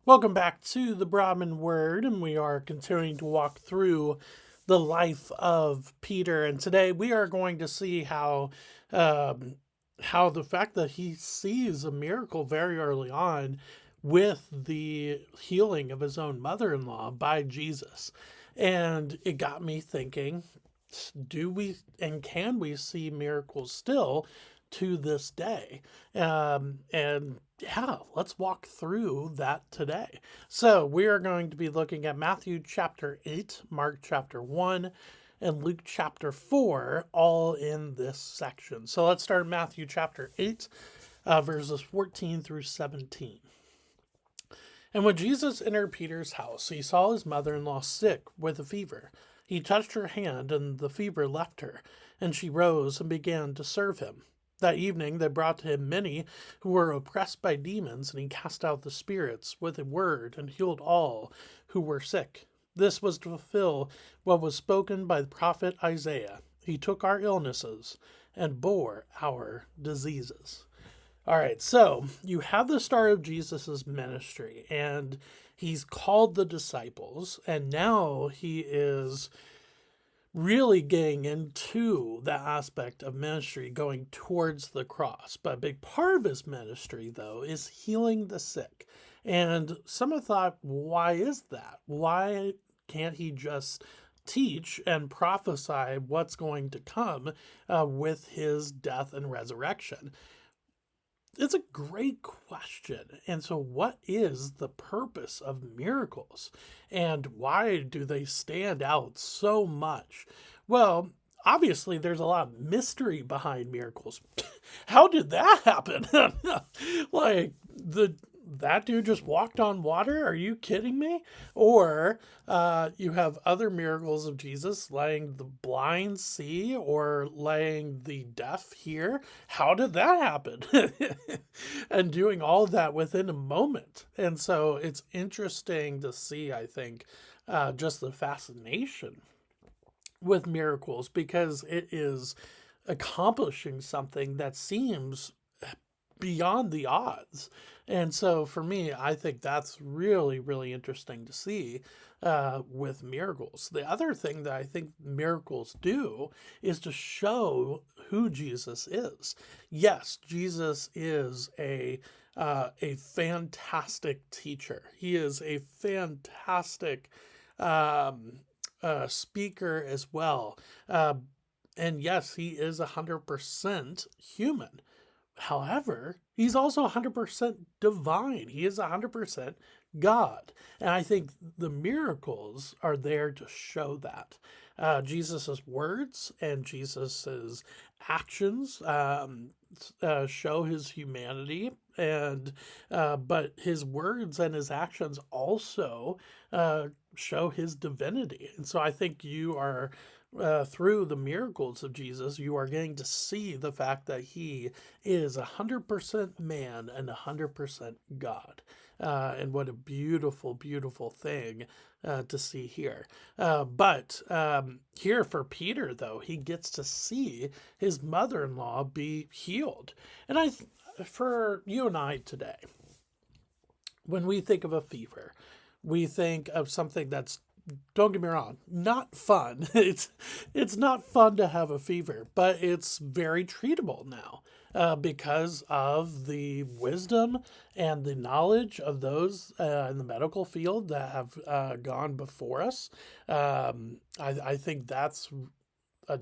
Welcome back to the Broadman Word, and we are continuing to walk through the life of Peter. And today we are going to see um, how the fact that he sees a miracle very early on with the healing of his own mother-in-law by Jesus, and it got me thinking: do we and can we see miracles still to this day? And yeah, let's walk through that today. So we are going to be looking at Matthew chapter 8, Mark chapter 1, and Luke chapter 4, all in this section. So let's start Matthew chapter 8, verses 14 through 17. And when Jesus entered Peter's house, he saw his mother in law sick with a fever. He touched her hand, and the fever left her, and she rose and began to serve him. That evening they brought to him many who were oppressed by demons, and he cast out the spirits with a word and healed all who were sick. This was to fulfill what was spoken by the prophet Isaiah. He took our illnesses and bore our diseases. All right, so you have the start of Jesus's ministry, and he's called the disciples, and now he is really getting into the aspect of ministry going towards the cross. But a big part of his ministry, though, is healing the sick. And some have thought, why is that? Why can't he just teach and prophesy what's going to come with his death and resurrection? It's a great question. And so, what is the purpose of miracles? And why do they stand out so much? Well, obviously, there's a lot of mystery behind miracles. How did that happen? like, the that dude just walked on water? Are you kidding me? Or you have other miracles of Jesus, letting the blind see or letting the deaf hear. How did that happen? And doing all of that within a moment. And so it's interesting to see, I think, just the fascination with miracles, because it is accomplishing something that seems beyond the odds. And so for me, I think that's really, really interesting to see with miracles. The other thing that I think miracles do is to show who Jesus is. Yes, Jesus is a fantastic teacher. He is a fantastic speaker as well. And yes, he is 100% human. However, he's also 100% divine. He is 100% God. And I think the miracles are there to show that. Jesus' words and Jesus' actions show his humanity, and but his words and his actions also show his divinity. And so I think you are through the miracles of Jesus, you are getting to see the fact that he is 100% man and 100% God. And what a beautiful, beautiful thing to see here. But here for Peter, though, he gets to see his mother in law be healed. And for you and I today, when we think of a fever, we think of something that's, don't get me wrong, not fun. It's not fun to have a fever, but it's very treatable now because of the wisdom and the knowledge of those in the medical field that have gone before us. I think that's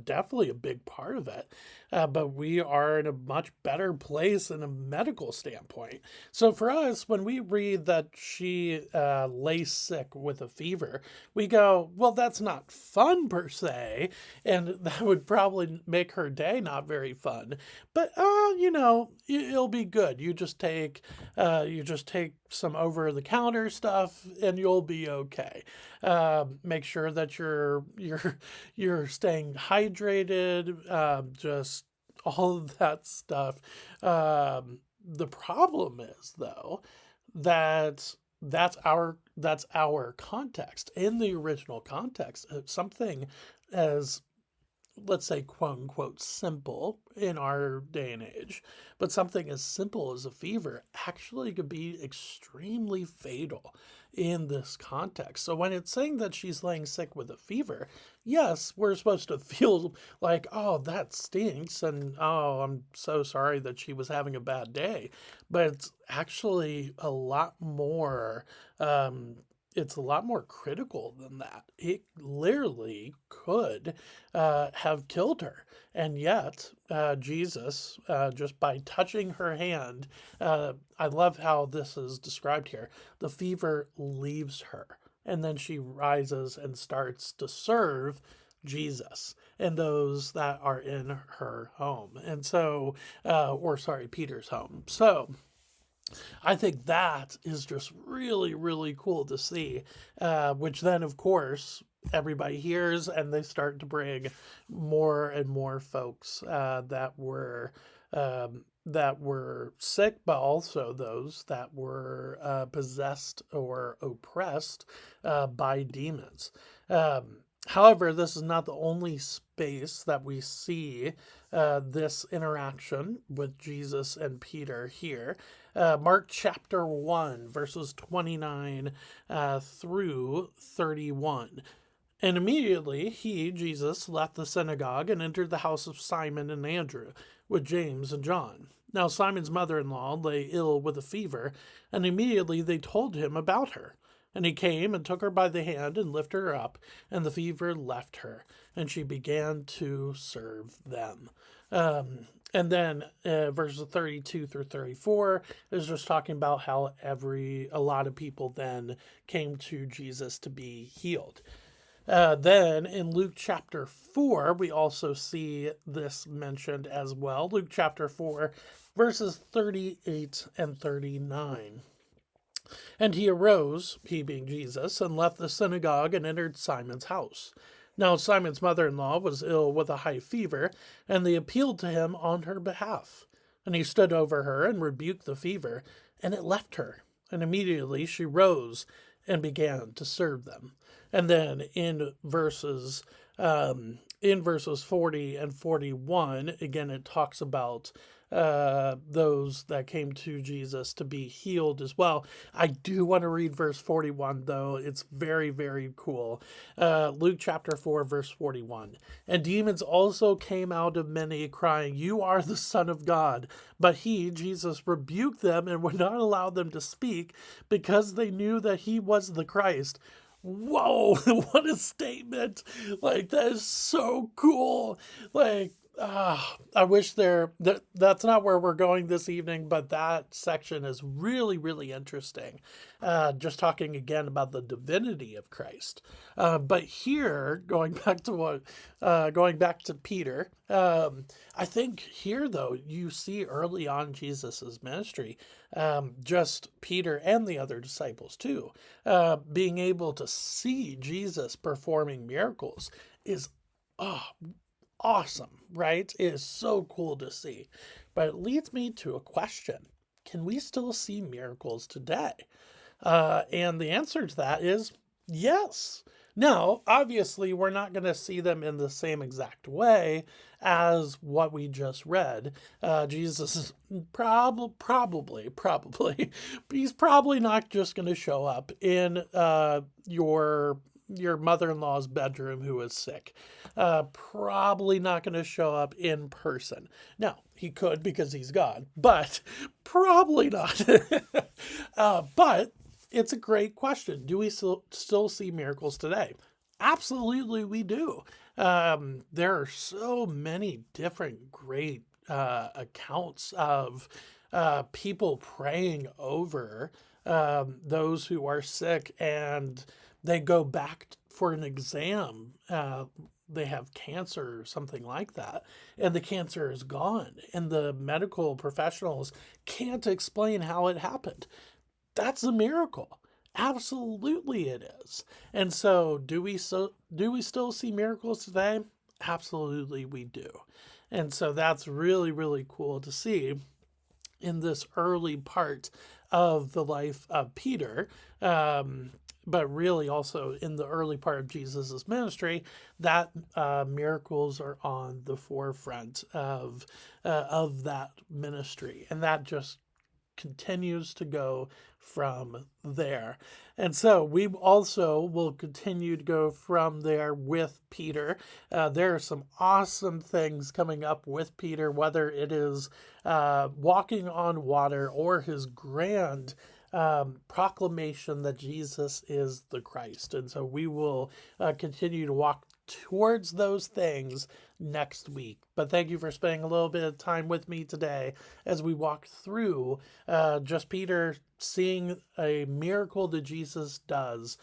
definitely a big part of it. But we are in a much better place in a medical standpoint. So for us, when we read that she lay sick with a fever, we go, well, that's not fun per se. And that would probably make her day not very fun. But, it'll be good. You just take some over the counter stuff and you'll be okay. Make sure that you're staying hydrated, just all of that stuff. The problem is, though, that that's our context. In the original context, something as let's say, quote unquote, simple in our day and age. But something as simple as a fever actually could be extremely fatal in this context. So when it's saying that she's laying sick with a fever, yes, we're supposed to feel like, oh, that stinks. And oh, I'm so sorry that she was having a bad day. But it's actually a lot more. It's a lot more critical than that. It literally could have killed her. And yet, Jesus, just by touching her hand, I love how this is described here. The fever leaves her, and then she rises and starts to serve Jesus and those that are in her home. And so, or sorry, Peter's home. So, I think that is just really, really cool to see. Which then, of course, everybody hears and they start to bring more and more folks that were sick, but also those that were possessed or oppressed by demons. However, this is not the only space that we see this interaction with Jesus and Peter here. Mark chapter 1, verses 29 through 31. And immediately he, Jesus, left the synagogue and entered the house of Simon and Andrew with James and John. Now Simon's mother-in-law lay ill with a fever, and immediately they told him about her. And he came and took her by the hand and lifted her up, and the fever left her, and she began to serve them. And then verses 32 through 34 is just talking about how a lot of people then came to Jesus to be healed. Then in Luke chapter 4, we also see this mentioned as well. Luke chapter 4, verses 38 and 39. And he arose, he being Jesus, and left the synagogue and entered Simon's house. Now Simon's mother-in-law was ill with a high fever, and they appealed to him on her behalf. And he stood over her and rebuked the fever, and it left her. And immediately she rose and began to serve them. And then in verses 40 and 41, again, it talks about those that came to Jesus to be healed as well. I do want to read verse 41, though. It's very, very cool. Luke chapter 4, verse 41. And demons also came out of many, crying, "You are the Son of God." But he, Jesus, rebuked them and would not allow them to speak because they knew that he was the Christ. Whoa, what a statement. Like, that is so cool. Like, I wish that's not where we're going this evening, but that section is really, really interesting. Just talking again about the divinity of Christ. But here, going back to Peter, I think here though, you see early on Jesus's ministry, just Peter and the other disciples too, being able to see Jesus performing miracles is, oh, awesome, right? It is so cool to see. But it leads me to a question. Can we still see miracles today? And the answer to that is yes. Now, obviously, we're not going to see them in the same exact way as what we just read. Jesus is probably, he's probably not just going to show up in your mother-in-law's bedroom who is sick. Probably not going to show up in person. Now, he could because he's God, but probably not. But it's a great question. Do we still see miracles today? Absolutely, we do. There are so many different great accounts of people praying over those who are sick, and they go back for an exam. They have cancer or something like that, and the cancer is gone, and the medical professionals can't explain how it happened. That's a miracle. Absolutely, it is. And so, do we still see miracles today? Absolutely, we do. And so that's really, really cool to see in this early part of the life of Peter. but really also in the early part of Jesus's ministry, that miracles are on the forefront of that ministry, and that just continues to go from there. And so we also will continue to go from there with Peter. There are some awesome things coming up with Peter, whether it is walking on water or his grand proclamation that Jesus is the Christ. And so we will continue to walk towards those things next week. But thank you for spending a little bit of time with me today as we walk through just Peter seeing a miracle that Jesus does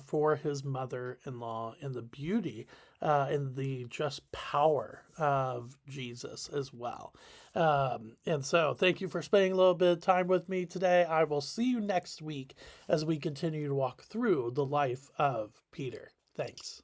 for his mother in law, and the beauty and the just power of Jesus as well. And so, thank you for spending a little bit of time with me today. I will see you next week as we continue to walk through the life of Peter. Thanks.